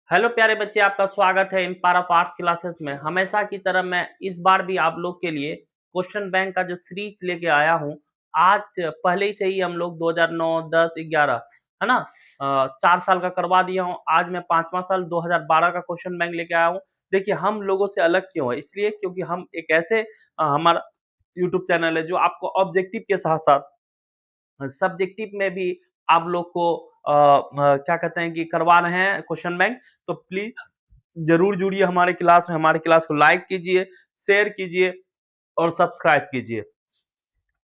Hello प्यारे बच्चे, आपका स्वागत है एम्पायर ऑफ आर्ट्स क्लासेस में। हमेशा की तरह मैं इस बार भी आप लोग के लिए क्वेश्चन बैंक का जो सीरीज लेके आया हूँ। आज पहले ही से ही हम लोग 2009, 10, 11 है ना 4 साल का करवा दिया हूँ। आज मैं 5वां साल 2012 का क्वेश्चन बैंक लेके आया हूँ। देखिए हम लोगों से अलग क्यों है, इसलिए क्योंकि हम एक ऐसे हमारा यूट्यूब चैनल है जो आपको ऑब्जेक्टिव के साथ साथ सब्जेक्टिव में भी आप लोग को क्या कहते हैं कि करवा रहे हैं क्वेश्चन बैंक। तो प्लीज जरूर जुड़िए हमारे क्लास में। हमारे क्लास को लाइक कीजिए, शेयर कीजिए और सब्सक्राइब कीजिए।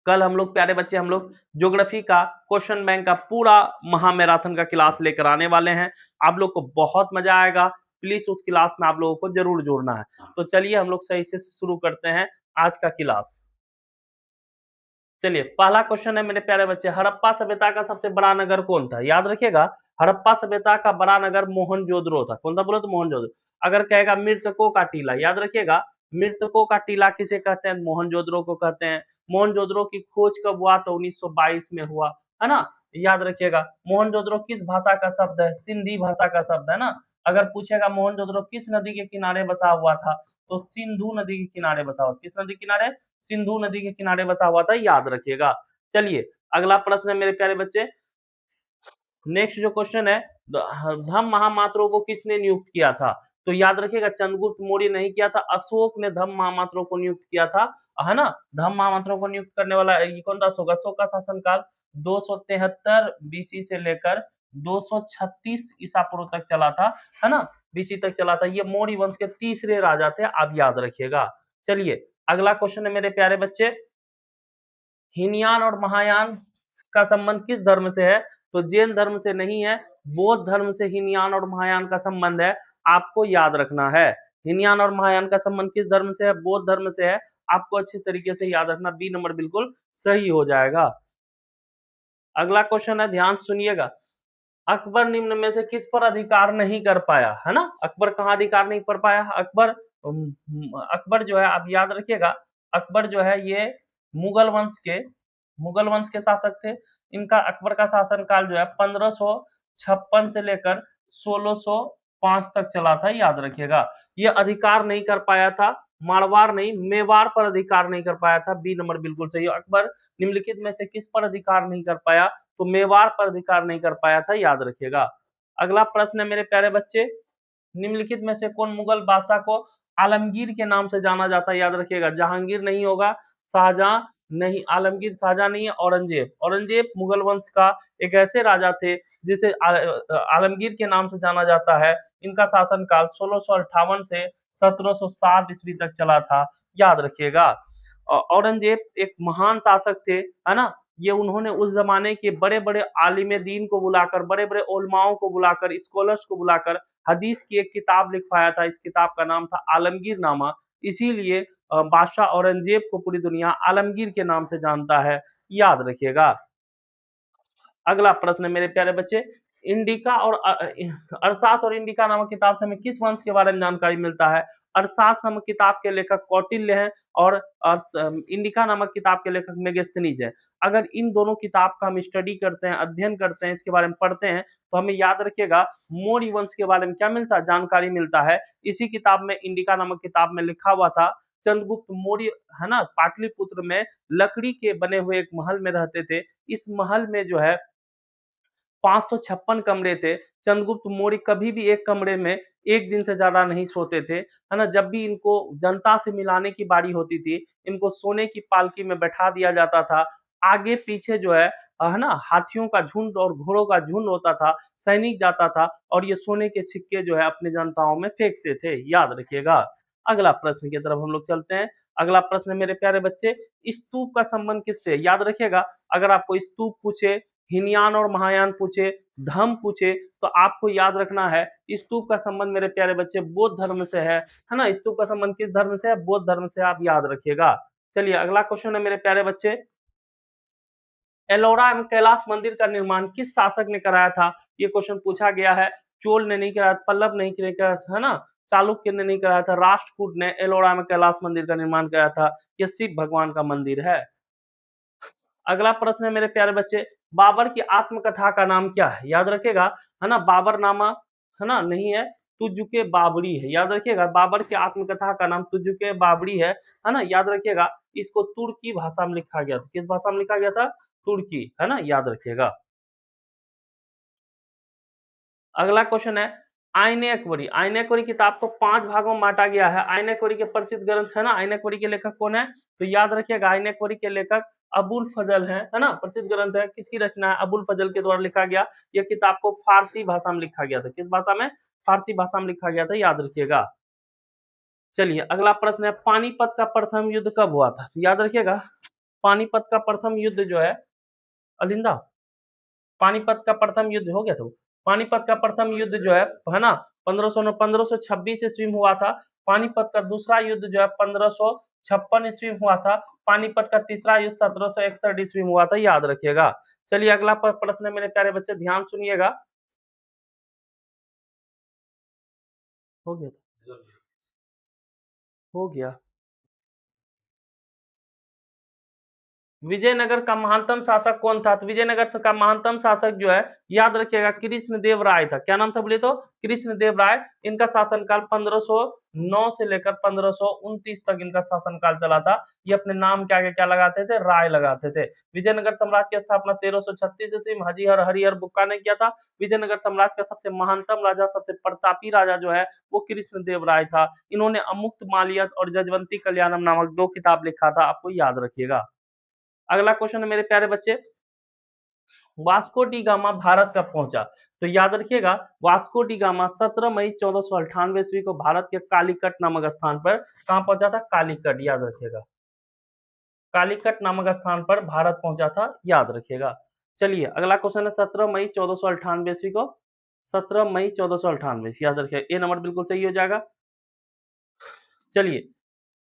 कल हम लोग प्यारे बच्चे ज्योग्राफी का क्वेश्चन बैंक का पूरा महामैराथन का क्लास लेकर आने वाले हैं। आप लोग को बहुत मजा आएगा। प्लीज उस क्लास में आप लोगों को जरूर जुड़ना है। तो चलिए हम लोग सही से शुरू करते हैं आज का क्लास। चलिए पहला क्वेश्चन है मेरे प्यारे बच्चे, हड़प्पा सभ्यता का सबसे बड़ा नगर कौन था? याद रखिएगा, हड़प्पा सभ्यता का बड़ा नगर मोहनजोदड़ो था। कौन था बोलो तो मोहनजोदड़ो। अगर कहेगा मृतकों का टीला, याद रखिएगा मृतकों का टीला किसे कहते हैं? मोहनजोदड़ो को कहते हैं। मोहनजोदड़ो की खोज कब हुआ? तो 1922 में हुआ, है ना। याद रखिएगा मोहनजोदड़ो किस भाषा का शब्द है? सिंधी भाषा का शब्द है ना। अगर पूछेगा मोहनजोदड़ो किस नदी के किनारे बसा हुआ था, तो सिंधु नदी के किनारे बसा हुआ। किस नदी के किनारे? सिंधु नदी के किनारे बसा हुआ था, याद रखिएगा। चलिए अगला प्रश्न है मेरे प्यारे बच्चे। नेक्स्ट जो क्वेश्चन है, धम्म महामात्रों को किसने नियुक्त किया था? तो याद रखिएगा चंद्रगुप्त मौर्य नहीं किया था, अशोक ने धम्म महामात्रों को नियुक्त किया था, है ना। धम्म महामात्रों को नियुक्त करने वाला ये कौन था? अशोक। अशोक का शासनकाल 273 बीसी से लेकर 236 ईसा पूर्व तक चला था, है ना। बीसी तक चला था। ये मौर्य वंश के तीसरे राजा थे, आप याद रखिएगा। चलिए अगला क्वेश्चन है मेरे प्यारे बच्चे, हीनयान और महायान का संबंध किस धर्म से है? तो जैन धर्म से नहीं है, बौद्ध धर्म से हीनयान और महायान का संबंध है। आपको याद रखना है हीनयान और महायान का संबंध किस धर्म से है? बौद्ध धर्म से है। आपको अच्छी तरीके से याद रखना, बी नंबर बिल्कुल सही हो जाएगा। अगला क्वेश्चन है, ध्यान सुनिएगा। अकबर निम्न में से किस पर अधिकार नहीं कर पाया? है ना, अकबर कहाँ अधिकार नहीं कर पाया? अकबर जो है, आप याद रखिएगा, अकबर जो है ये मुगल वंश के शासक थे। इनका अकबर का शासनकाल जो है 1556 से लेकर 1605 तक चला था, याद रखिएगा। ये अधिकार नहीं कर पाया था, मारवाड़ नहीं मेवाड़ पर अधिकार नहीं कर पाया था। बी नंबर बिल्कुल सही है। अकबर निम्नलिखित में से किस पर अधिकार नहीं कर पाया? तो मेवाड़ पर अधिकार नहीं कर पाया था, याद रखिएगा। अगला प्रश्न है मेरे प्यारे बच्चे, निम्नलिखित में से कौन मुगल बादशाह को आलमगीर के नाम से जाना जाता है? याद रखिएगा, जहांगीर नहीं होगा, शाहजहां नहीं, आलमगीर शाहजहां नहीं है, औरंगजेब। औरंगजेब मुगल वंश का एक ऐसे राजा थे जिसे आलमगीर के नाम से जाना जाता है। इनका शासनकाल 1658 से 1707 ईस्वी तक चला था, याद रखिएगा। औरंगजेब एक महान शासक थे, है ना। ये उन्होंने उस जमाने के बड़े बड़े आलिम दीन को बुलाकर, बड़े बड़े उलमाओं को बुलाकर, स्कॉलर्स को बुलाकर हदीस की एक किताब लिखवाया था। इस किताब का नाम था आलमगीर नामा। इसीलिए बादशाह औरंगजेब को पूरी दुनिया आलमगीर के नाम से जानता है, याद रखिएगा। अगला प्रश्न है मेरे प्यारे बच्चे, इंडिका और अरसास और इंडिका नामक किताब से हमें किस वंश के बारे में जानकारी मिलता है? अरसास नामक किताब के लेखक कौटिल्य हैं और इंडिका नामक किताब के लेखक मेगस्थनीज है। अगर इन दोनों किताब का हम स्टडी करते हैं, अध्ययन करते हैं, इसके बारे में पढ़ते हैं, तो हमें याद रखिएगा मौर्य वंश के बारे में क्या मिलता है? जानकारी मिलता है। इसी किताब में, इंडिका नामक किताब में लिखा हुआ था, चंद्रगुप्त मौर्य, है ना, पाटलिपुत्र में लकड़ी के बने हुए एक महल में रहते थे। इस महल में जो है 556 कमरे थे। चंद्रगुप्त मौर्य कभी भी एक कमरे में एक दिन से ज्यादा नहीं सोते थे, है ना। जब भी इनको जनता से मिलाने की बारी होती थी, इनको सोने की पालकी में बैठा दिया जाता था। आगे पीछे जो है ना, हाथियों का झुंड और घोड़ों का झुंड होता था, सैनिक जाता था और ये सोने के सिक्के जो है अपने जनताओं में फेंकते थे, याद रखिएगा। अगला प्रश्न की तरफ हम लोग चलते हैं। अगला प्रश्न मेरे प्यारे बच्चे, स्तूप का संबंध किससे? याद रखिएगा, अगर आपको स्तूप पूछे, हीनयान और महायान पूछे, धम्म पूछे, तो आपको याद रखना है स्तूप का संबंध मेरे प्यारे बच्चे बौद्ध धर्म से है ना। स्तूप का संबंध किस धर्म से है? बौद्ध धर्म से, आप याद रखिएगा। चलिए अगला क्वेश्चन है मेरे प्यारे बच्चे, एलोरा एवं कैलाश मंदिर का निर्माण किस शासक ने कराया था? ये क्वेश्चन पूछा गया है। चोल ने नहीं कराया, पल्लव नहीं कराया, है ना, चालुक्य ने नहीं कराया था, राष्ट्रकूट ने एलोरा में कैलाश मंदिर का निर्माण कराया था। यह शिव भगवान का मंदिर है। अगला प्रश्न है मेरे प्यारे बच्चे, बाबर की आत्मकथा का नाम क्या है? याद रखेगा, है ना, बाबरनामा, है ना, नहीं है, तुजुके बाबरी है। याद रखिएगा, बाबर की आत्मकथा का नाम तुजुके बाबरी है ना, याद रखिएगा। इसको तुर्की भाषा में लिखा गया था। किस भाषा में लिखा गया था? तुर्की, है ना, याद रखिएगा। अगला क्वेश्चन है आईने अकबरी। आईने अकबरी किताब को 5 भागों में बांटा गया है। आईने अकबरी के प्रसिद्ध ग्रंथ है ना, आईने अकबरी के लेखक कौन है? तो याद रखिएगा, आईने अकबरी के लेखक अबुल फजल है ना, प्रसिद्ध ग्रंथ है। किसकी रचना है? अबुल फजल के द्वारा लिखा गया। यह किताब को फारसी भाषा में लिखा गया था। किस भाषा में? फारसी भाषा में लिखा गया था, याद रखिएगा। चलिए अगला प्रश्न है पानीपत का प्रथम युद्ध कब हुआ था? याद रखिएगा, पानीपत का प्रथम युद्ध जो है, अलिंदा, पानीपत का प्रथम युद्ध हो गया था। पानीपत का प्रथम युद्ध जो है ना, 1526 ईस्वी में हुआ था। पानीपत का दूसरा युद्ध जो है 1556 ईस्वी में हुआ था। पानीपत का तीसरा युद्ध 1761 ईस्वी में हुआ था, याद रखिएगा। चलिए अगला प्रश्न है मेरे प्यारे बच्चे, ध्यान सुनिएगा। हो गया, हो गया। विजयनगर का महानतम शासक कौन था? तो विजयनगर का महानतम शासक जो है, याद रखिएगा, कृष्णदेव राय था। क्या नाम था बोले तो? कृष्णदेव राय। इनका शासनकाल 1509 से लेकर 1529 तक इनका शासनकाल चला था। ये अपने नाम के आगे क्या लगाते थे? राय लगाते थे। विजयनगर साम्राज्य की स्थापना 1336 ईस्वी में हरिहर हरिहर बुक्का ने किया था। विजयनगर साम्राज्य का सबसे महानतम राजा, सबसे प्रतापी राजा जो है वो कृष्णदेव राय था। इन्होंने अमुक्त मालियत और जजवंती कल्याणम नामक 2 किताब लिखा था, आपको याद रखिएगा। अगला क्वेश्चन है मेरे प्यारे बच्चे, वास्को डी गामा भारत कब पहुंचा? तो याद रखिएगा, वास्को डी गामा 17 मई 1498 ईस्वी को भारत के कालीकट नामक स्थान पर कहां पहुंचा था? कालीकट, याद रखिएगा, कालीकट नामक स्थान पर भारत पहुंचा था, याद रखिएगा। चलिए अगला क्वेश्चन है 17 मई 1498 ईस्वी को, 17 मई 1498, याद रखिएगा, ये नंबर बिल्कुल सही हो जाएगा। चलिए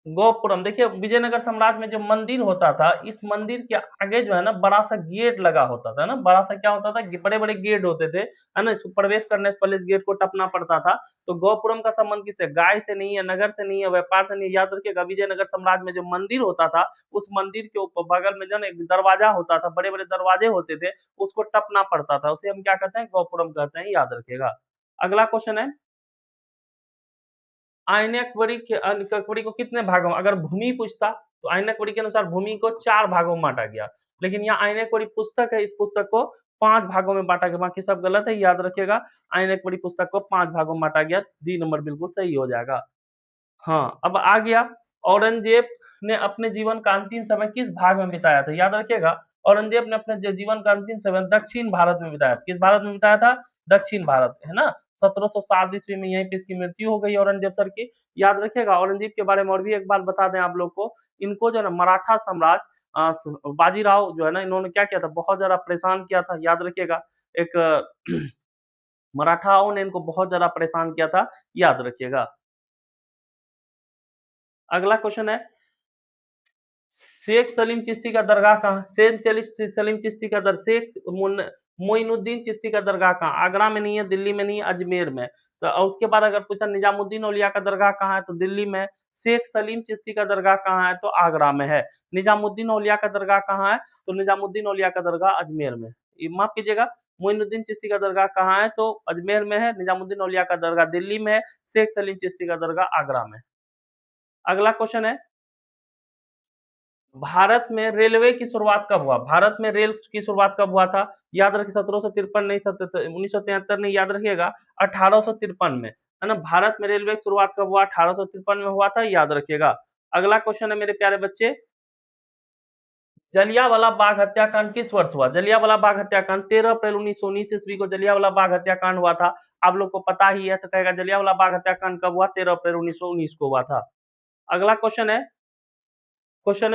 गोपुरम, देखिए विजयनगर साम्राज्य में जो मंदिर होता था, इस मंदिर के आगे जो है ना बड़ा सा गेट लगा होता था ना, बड़ा सा क्या होता था? बड़े बड़े गेट होते थे, है ना। इसको प्रवेश करने से पहले इस गेट को टपना पड़ता था। तो गोपुरम का संबंध किससे? गाय से नहीं है, नगर से नहीं है, व्यापार से नहीं। याद रखिएगा, विजयनगर साम्राज्य में जो मंदिर होता था, उस मंदिर के ऊपर बगल में जो ना एक दरवाजा होता था, बड़े बड़े दरवाजे होते थे, उसको टपना पड़ता था, उसे हम क्या कहते हैं? गोपुरम कहते हैं, याद रखिएगा। अगला क्वेश्चन है आईने अकबरी को कितने भागों में, अगर भूमि पूछता तो आईने अकबरी के अनुसार भूमि को 4 भागों में बांटा गया, लेकिन यहाँ आईने अकबरी पुस्तक है, इस पुस्तक को 5 भागों में बांटा गया, बाकी सब गलत है, याद रखिएगा। आईने अकबरी पुस्तक को 5 भागों में बांटा गया, डी नंबर बिल्कुल सही हो जाएगा। हाँ, अब आ गया औरंगजेब ने अपने जीवन का अंतिम समय किस भाग में बिताया था? याद रखिएगा, औरंगजेब ने अपने जीवन का अंतिम समय दक्षिण भारत में बिताया था। किस भारत में बिताया था? दक्षिण भारत, है ना। 1707 ईस्वी में यहीं पे इसकी मृत्यु हो गई औरंगजेब सर की, याद रखिएगा। औरंगजेब के बारे में और भी एक बात बता दें आप लोग को, इनको जो है ना मराठा साम्राज्य बाजीराव जो है ना, इन्होंने क्या किया था? बहुत ज्यादा परेशान किया था, याद रखिएगा। एक मराठाओं ने इनको बहुत ज्यादा परेशान किया था, याद रखिएगा। अगला क्वेश्चन है शेख सलीम चिश्ती का दरगाह कहाँ? सलीम चिश्ती का शेख मोइनुद्दीन चिश्ती का दरगाह कहाँ? आगरा में नहीं है, दिल्ली में नहीं है, अजमेर में। तो उसके बाद अगर पूछा निजामुद्दीन औलिया का दरगाह कहाँ है? तो दिल्ली में। शेख सलीम चिश्ती का दरगाह कहाँ है? तो आगरा में है। निजामुद्दीन औलिया का दरगाह कहाँ है? तो निजामुद्दीन औलिया का दरगाह अजमेर में। माफ कीजिएगा, मोइनुद्दीन चिश्ती का दरगाह कहाँ है? तो अजमेर में है। निजामुद्दीन औलिया का दरगाह दिल्ली में है। शेख सलीम चिश्ती का दरगाह आगरा में। अगला क्वेश्चन है भारत में रेलवे की शुरुआत कब हुआ? भारत में रेल की शुरुआत कब हुआ था? याद रखिए 1753 नहीं, 1973 नहीं, याद रखिएगा 1853 में, है ना। भारत में रेलवे की शुरुआत कब हुआ? 1853 में हुआ था, याद रखिएगा। अगला क्वेश्चन है मेरे प्यारे बच्चे, जलियांवाला बाग हत्याकांड किस वर्ष हुआ? जलियांवाला बाग हत्याकांड 13 अप्रैल 1919 ईस्वी को जलियांवाला बाग हत्याकांड हुआ था। आप लोग को पता ही है, तो कहेगा जलियांवाला बाग हत्याकांड कब हुआ? 13 अप्रैल 1919 को हुआ था। अगला क्वेश्चन है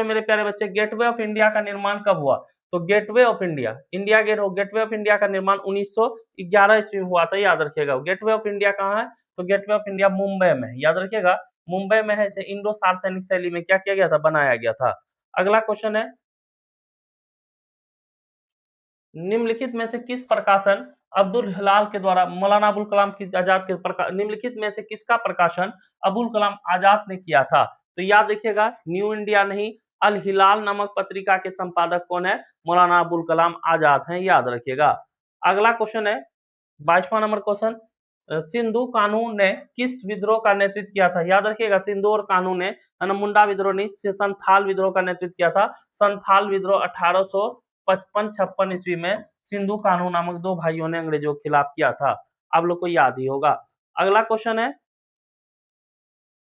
मेरे प्यारे बच्चे, गेटवे ऑफ इंडिया का निर्माण कब हुआ? तो Gateway of India, India Gate हो, गेटवे ऑफ इंडिया का निर्माण 1911 ईस्वी में हुआ था, याद रखिएगा। गेटवे ऑफ इंडिया कहाँ है? तो गेटवे ऑफ इंडिया मुंबई में, याद रखिएगा, मुंबई में है। इसे इंडो सार्वसैनिक शैली में क्या किया गया था? बनाया गया था। अगला क्वेश्चन है निम्नलिखित में से किस प्रकाशन अब्दुल हिलाल के द्वारा मौलाना अबुल कलाम की आजाद के निम्नलिखित में से किसका प्रकाशन अबुल कलाम आजाद ने किया था? तो याद रखिएगा, न्यू इंडिया नहीं, अल हिलाल नामक पत्रिका के संपादक कौन है? मौलाना अबुल कलाम आजाद हैं, याद रखिएगा। अगला क्वेश्चन है 22वां नंबर क्वेश्चन, सिंधु कानून ने किस विद्रोह का नेतृत्व किया था? याद रखिएगा, सिंधु और कानून ने मुंडा विद्रोह नहीं, संथाल विद्रोह का नेतृत्व किया था। संथाल विद्रोह 1855-56 ईस्वी में सिंधु कानून नामक दो भाइयों ने अंग्रेजों के खिलाफ किया था। आप लोग को याद ही होगा। अगला क्वेश्चन है,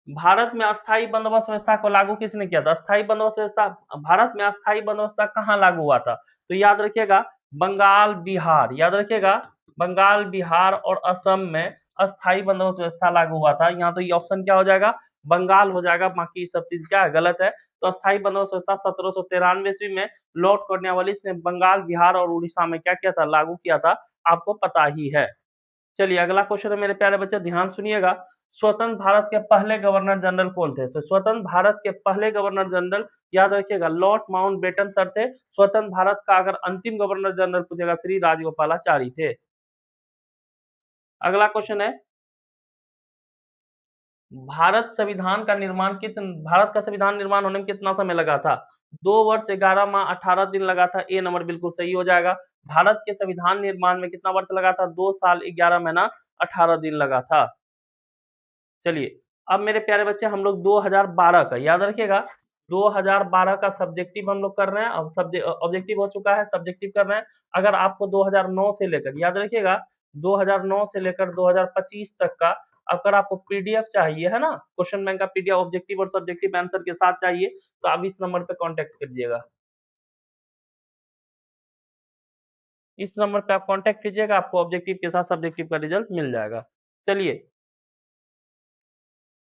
भारत में अस्थायी बंदोबस्त व्यवस्था को लागू किसने किया था? अस्थायी बंदोबस्त व्यवस्था, भारत में अस्थायी बंदोबस्त कहाँ लागू हुआ था? तो याद रखिएगा, बंगाल बिहार, याद रखिएगा, बंगाल बिहार और असम में अस्थायी बंदोबस्त व्यवस्था लागू हुआ था। यहाँ तो ये ऑप्शन क्या हो जाएगा? बंगाल हो जाएगा, बाकी सब चीज क्या है? गलत है। तो अस्थायी बंदोबस्त व्यवस्था 1793 ईस्वी में लॉर्ड कॉर्नवालिस ने बंगाल बिहार और उड़ीसा में क्या किया था? लागू किया था। आपको पता ही है। चलिए अगला क्वेश्चन है मेरे प्यारे बच्चे, ध्यान सुनिएगा। स्वतंत्र भारत के पहले गवर्नर जनरल कौन थे? तो स्वतंत्र भारत के पहले गवर्नर जनरल, याद रखिएगा, लॉर्ड माउंटबेटन सर थे। स्वतंत्र भारत का अगर अंतिम गवर्नर जनरल पूछेगा, श्री राजगोपालाचारी थे। अगला क्वेश्चन है, भारत का संविधान निर्माण होने में कितना समय लगा था? 2 वर्ष 11 माह 18 दिन लगा था। ए नंबर बिल्कुल सही हो जाएगा। भारत के संविधान निर्माण में कितना वर्ष लगा था? 2 साल 11 महीना 18 दिन लगा था। चलिए अब मेरे प्यारे बच्चे, हम लोग 2012 का, याद रखिएगा, 2012 का सब्जेक्टिव हम लोग कर रहे हैं। अब ऑब्जेक्टिव हो चुका है, सब्जेक्टिव कर रहे हैं। अगर आपको 2009 से लेकर, याद रखिएगा, 2009 से लेकर 2025 तक का अगर आपको पीडीएफ चाहिए है ना, क्वेश्चन बैंक का पीडीएफ ऑब्जेक्टिव और सब्जेक्टिव आंसर के साथ चाहिए, तो आप इस नंबर पे कांटेक्ट कीजिएगा। इस नंबर पे आप कांटेक्ट कीजिएगा, आपको ऑब्जेक्टिव के साथ सब्जेक्टिव का रिजल्ट मिल जाएगा। चलिए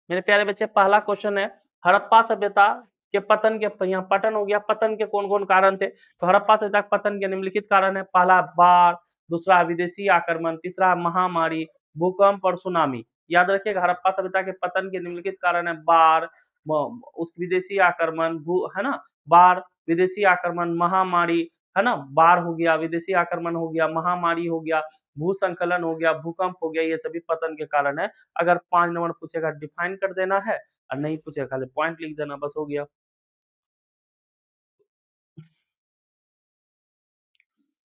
मेरे प्यारे बच्चे, पहला क्वेश्चन है, हड़प्पा सभ्यता के पतन के, यहाँ पतन हो गया, पतन के कौन कौन कारण थे? तो हड़प्पा सभ्यता के पतन के निम्नलिखित कारण है। पहला बाढ़, दूसरा विदेशी आक्रमण, तीसरा महामारी, भूकंप और सुनामी। याद रखिएगा, हड़प्पा सभ्यता के पतन के निम्नलिखित कारण है बाढ़, उस विदेशी आक्रमण, भू है ना, बाढ़, विदेशी आक्रमण, महामारी, है ना, बाढ़ हो गया, विदेशी आक्रमण हो गया, महामारी हो गया, भूसंकलन हो गया, भूकंप हो गया, ये सभी पतन के कारण है। अगर 5 नंबर पूछेगा डिफाइन कर देना है, और नहीं पूछेगा खाली पॉइंट लिख देना, बस हो गया।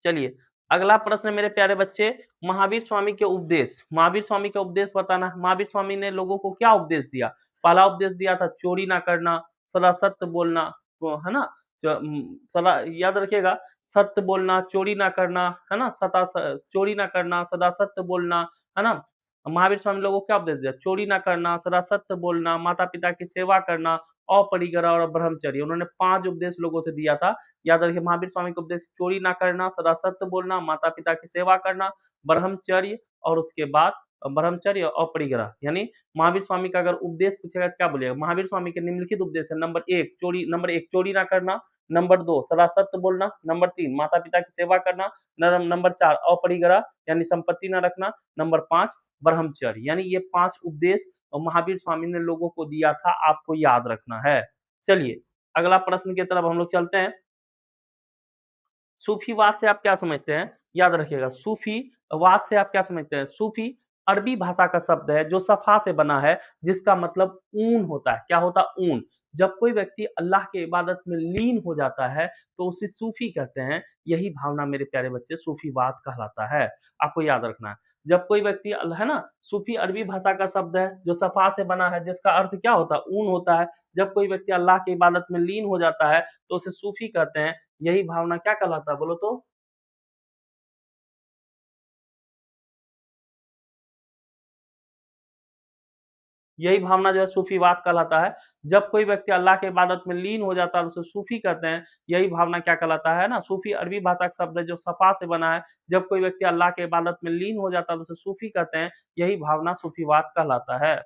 चलिए अगला प्रश्न मेरे प्यारे बच्चे, महावीर स्वामी के उपदेश, महावीर स्वामी का उपदेश बताना। महावीर स्वामी ने लोगों को क्या उपदेश दिया? पहला उपदेश दिया था चोरी ना करना, सदा सत्य बोलना, तो है ना, सदा, याद रखिएगा, सत्य बोलना, चोरी ना करना, है ना, चोरी ना करना, सदा सत्य बोलना, है ना। महावीर स्वामी लोगों को क्या उपदेश दिया? चोरी ना करना, सदा सत्य बोलना, माता पिता की सेवा करना, अपरिग्रह और ब्रह्मचर्य। उन्होंने 5 उपदेश लोगों से दिया था। याद रखिए, महावीर स्वामी का उपदेश चोरी ना करना, सदा सत्य बोलना, माता पिता की सेवा करना, ब्रह्मचर्य, और उसके बाद ब्रह्मचर्य और अपरिग्रह। यानी महावीर स्वामी का अगर उपदेश पूछेगा तो क्या बोलिएगा? महावीर स्वामी के निम्नलिखित उपदेश है, नंबर 1 चोरी ना करना, नंबर 2 सदा सत्य बोलना, नंबर 3 माता पिता की सेवा करना, नंबर 4 अपरिग्रह यानी संपत्ति न रखना, नंबर 5 ब्रह्मचर्य। यानी ये 5 उपदेश महावीर स्वामी ने लोगों को दिया था, आपको याद रखना है। चलिए अगला प्रश्न की तरफ हम लोग चलते हैं। सूफीवाद से आप क्या समझते हैं? याद रखिएगा, सूफीवाद से आप क्या समझते हैं? सूफी अरबी भाषा का शब्द है जो सफा से बना है, जिसका मतलब ऊन होता है। क्या होता है? ऊन। जब कोई व्यक्ति अल्लाह के इबादत में लीन हो जाता है तो उसे सूफी कहते हैं। यही भावना मेरे प्यारे बच्चे सूफीवाद कहलाता है, आपको याद रखना है। जब कोई व्यक्ति, है ना, सूफी अरबी भाषा का शब्द है जो सफा से बना है, जिसका अर्थ क्या होता है? ऊन होता है। जब कोई व्यक्ति अल्लाह की इबादत में लीन हो जाता है तो उसे सूफी कहते हैं। यही भावना क्या कहलाता है, बोलो तो? यही भावना जो है सूफीवाद कहलाता है। जब कोई व्यक्ति अल्लाह के इबादत में लीन हो जाता है उसे सूफी कहते हैं। यही भावना क्या कहलाता है ना, सूफी अरबी भाषा का शब्द है जो सफा से बना है। जब कोई व्यक्ति अल्लाह के इबादत में लीन हो जाता है उसे सूफी कहते हैं। यही भावना सूफीवाद कहलाता है।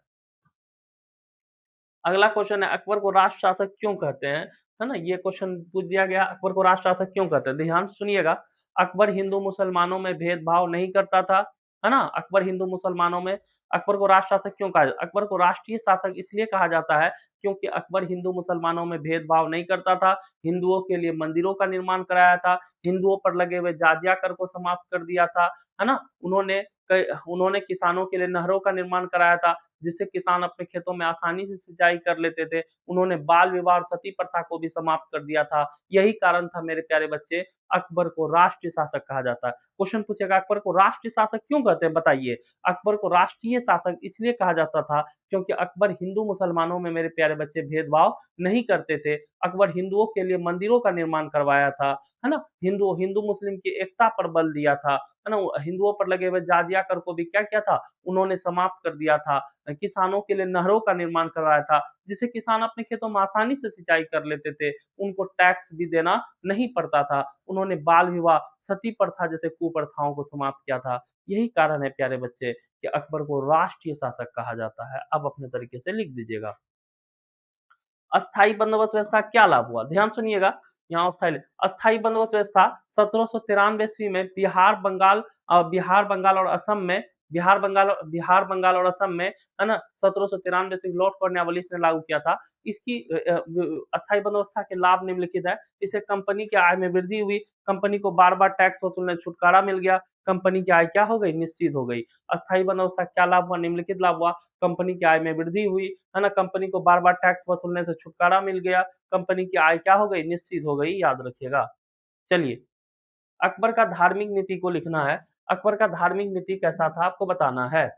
अगला क्वेश्चन है, अकबर को राष्ट्र शासक क्यों कहते हैं? है ना, ये क्वेश्चन पूछ दिया गया, अकबर को राष्ट्र शासक क्यों कहते हैं? ध्यान से सुनिएगा। अकबर हिंदू मुसलमानों में भेदभाव नहीं करता था, है ना। अकबर हिंदू मुसलमानों में, अकबर को राष्ट्र शासक क्यों कहा? अकबर को राष्ट्रीय शासक इसलिए कहा जाता है क्योंकि अकबर हिंदू मुसलमानों में भेदभाव नहीं करता था। हिंदुओं के लिए मंदिरों का निर्माण कराया था, हिंदुओं पर लगे हुए जाजिया कर को समाप्त कर दिया था, है ना। उन्होंने किसानों के लिए नहरों का निर्माण कराया था। जिससे किसान अपने खेतों में आसानी से सिंचाई कर लेते थे। उन्होंने बाल विवाह और सती प्रथा को भी समाप्त कर दिया था। यही कारण था मेरे प्यारे बच्चे, अकबर को राष्ट्रीय शासक कहा जाता है। क्वेश्चन पूछेगा अकबर को राष्ट्रीय शासक क्यों कहते हैं, बताइए। अकबर को राष्ट्रीय शासक इसलिए कहा जाता था क्योंकि अकबर हिंदू मुसलमानों में मेरे प्यारे बच्चे भेदभाव नहीं करते थे। अकबर हिंदुओं के लिए मंदिरों का निर्माण करवाया था, है ना। हिंदू हिंदू मुस्लिम की एकता पर बल दिया था, है ना। हिंदुओं पर लगे हुए जाजिया कर को भी क्या किया था, उन्होंने समाप्त कर दिया था। किसानों के लिए नहरों का निर्माण करवाया था, जिससे किसान अपने खेतों में आसानी से सिंचाई कर लेते थे। उनको टैक्स भी देना नहीं पड़ता था। उन्होंने बाल विवाह, सती प्रथा जैसे कुप्रथाओं को समाप्त किया था। यही कारण है प्यारे बच्चे कि अकबर को राष्ट्रीय शासक कहा जाता है। अब अपने तरीके से लिख दीजिएगा। अस्थाई बंदोबस्त व्यवस्था क्या लाभ हुआ, ध्यान सुनिएगा। यहाँ अस्थाई बंदोबस्त व्यवस्था 1793 ईस्वी में बिहार बंगाल और असम में बिहार बंगाल और असम में, है ना, 1793 ईस्वी लॉर्ड कॉर्नवालिस ने लागू किया था। इसकी अस्थाई बंदोबस्ता के लाभ निम्नलिखित है। इसे कंपनी की आय में वृद्धि हुई, कंपनी को बार बार टैक्स वसूलने से छुटकारा मिल गया, कंपनी की आय क्या हो गई, निश्चित हो गई। अस्थाई बंदोबस्ता क्या लाभ हुआ, निम्नलिखित लाभ हुआ। कंपनी की आय में वृद्धि हुई, है ना, कंपनी को बार बार टैक्स वसूलने से छुटकारा मिल गया, कंपनी की आय क्या हो गई, निश्चित हो गई, याद रखिएगा। चलिए, अकबर का धार्मिक नीति को लिखना है। अकबर का धार्मिक नीति कैसा था आपको बताना है।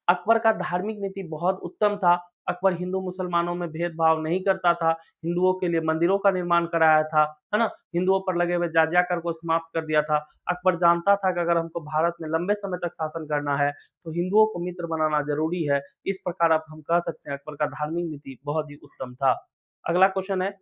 अकबर का धार्मिक नीति बहुत उत्तम था। अकबर हिंदू मुसलमानों में भेदभाव नहीं करता था, हिंदुओं के लिए मंदिरों का निर्माण कराया था, है ना, हिंदुओं पर लगे हुए जाजिया कर को समाप्त कर दिया था। अकबर जानता था कि अगर हमको भारत में लंबे समय तक शासन करना है तो हिंदुओं को मित्र बनाना जरूरी है। इस प्रकार अब हम कह सकते हैं अकबर का धार्मिक नीति बहुत ही उत्तम था। अगला क्वेश्चन है,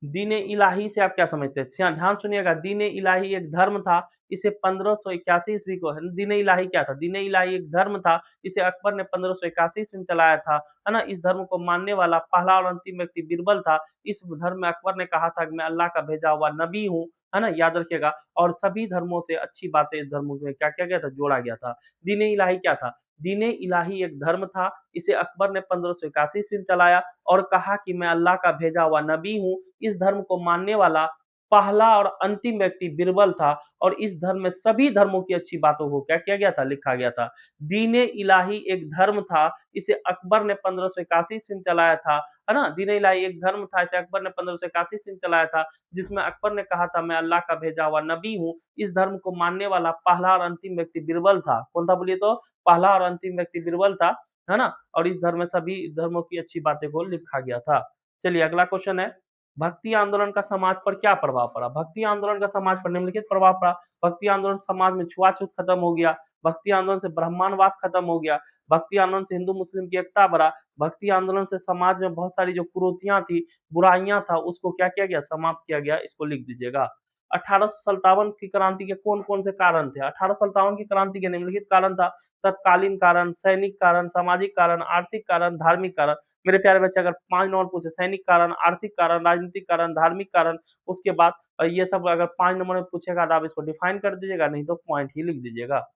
दीन ए इलाही से आप क्या समझते हैं, ध्यान सुनिएगा। दीन ए इलाही एक धर्म था, इसे 1581 ईस्वी को, दीन ए इलाही क्या था, दीन ए इलाही एक धर्म था, इसे अकबर ने 1581 ईस्वी में चलाया था, है ना। इस धर्म को मानने वाला पहला और अंतिम व्यक्ति बीरबल था। इस धर्म में अकबर ने कहा था कि मैं अल्लाह का भेजा हुआ नबी हूँ, है ना, याद रखिएगा। और सभी धर्मों से अच्छी बातें इस धर्म में क्या किया गया था, जोड़ा गया था। दीन ए इलाही क्या था, दीन ए इलाही एक धर्म था, इसे अकबर ने 1581 ईस्वी में चलाया और कहा कि मैं अल्लाह का भेजा हुआ नबी हूँ। इस धर्म को मानने वाला पहला और अंतिम व्यक्ति बीरबल था और इस धर्म में सभी धर्मों की अच्छी बातों को क्या किया गया था, लिखा गया था। दीन इलाही एक धर्म था, इसे अकबर ने 1581 ईस्वी में चलाया था, है ना। दीन इलाही एक धर्म था, इसे अकबर ने 1581 ईस्वी में चलाया था, जिसमें अकबर ने कहा था मैं अल्लाह का भेजा हुआ नबी हूँ। इस धर्म को मानने वाला पहला और अंतिम व्यक्ति बीरबल था। कौन था बोलिए तो, पहला और अंतिम व्यक्ति बीरबल था, है ना। और इस धर्म में सभी धर्मों की अच्छी बातें को लिखा गया था। चलिए अगला क्वेश्चन है, भक्ति आंदोलन का समाज पर क्या प्रभाव पड़ा। भक्ति आंदोलन का समाज पर निम्नलिखित प्रभाव पड़ा। भक्ति आंदोलन समाज में छुआछूत खत्म हो गया, भक्ति आंदोलन से ब्राह्मणवाद खत्म हो गया, भक्ति आंदोलन से हिंदू मुस्लिम की एकता बढ़ा, भक्ति आंदोलन से समाज में बहुत सारी जो कुरीतियां थी, बुराइयां था, उसको क्या किया गया, समाप्त किया गया। इसको लिख दीजिएगा। 1857 की क्रांति के कौन कौन से कारण थे। 1857 की क्रांति के निम्नलिखित कारण था, तत्कालीन कारण, सैनिक कारण, सामाजिक कारण, आर्थिक कारण, धार्मिक कारण। मेरे प्यारे बच्चे अगर 5 नंबर पूछे, सैनिक कारण, आर्थिक कारण, राजनीतिक कारण, धार्मिक कारण, उसके बाद ये सब अगर 5 नंबर में पूछेगा तो आप इसको डिफाइन कर दीजिएगा, नहीं तो पॉइंट ही लिख दीजिएगा।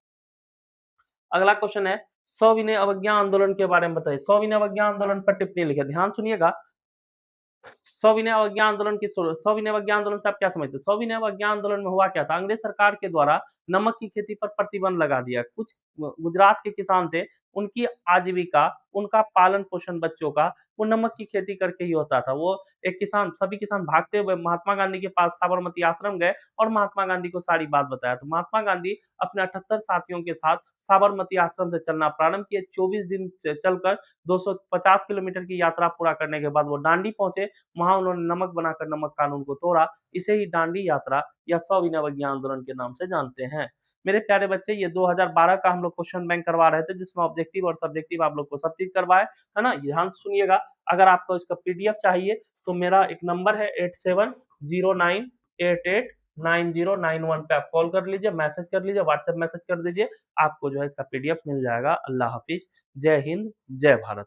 अगला क्वेश्चन है, सविनय अवज्ञा आंदोलन के बारे में बताइए। सविनय अवज्ञा आंदोलन पर टिप्पणी लिखे, ध्यान सुनिएगा। सविनय अवज्ञा आंदोलन की सविनय अवज्ञा आंदोलन से आप क्या समझते हैं। सविनय अवज्ञा आंदोलन में हुआ क्या था, अंग्रेज सरकार के द्वारा नमक की खेती पर प्रतिबंध लगा दिया। कुछ गुजरात के किसान थे, उनकी आजीविका, उनका पालन पोषण बच्चों का वो नमक की खेती करके ही होता था। वो एक किसान, सभी किसान भागते हुए महात्मा गांधी के पास साबरमती आश्रम गए और महात्मा गांधी को सारी बात बताया। तो महात्मा गांधी अपने 78 साथियों के साथ साबरमती आश्रम से चलना प्रारंभ किए। 24 दिन चलकर 250 किलोमीटर की यात्रा पूरा करने के बाद वो डांडी पहुंचे। वहां उन्होंने नमक बनाकर नमक कानून को तोड़ा। इसे ही डांडी यात्रा या सविनय अवज्ञा आंदोलन के नाम से जानते हैं। मेरे प्यारे बच्चे, ये 2012 का हम लोग क्वेश्चन बैंक करवा रहे थे, जिसमें ऑब्जेक्टिव और सब्जेक्टिव आप लोग को सब चीज करवाए, है ना। ध्यान सुनिएगा। अगर आपको इसका पीडीएफ चाहिए तो मेरा एक नंबर है 8709889091 पे आप कॉल कर लीजिए, मैसेज कर लीजिए, व्हाट्सएप मैसेज कर दीजिए, आपको जो है इसका पीडीएफ मिल जाएगा। अल्लाह हाफिज, जय हिंद, जय भारत।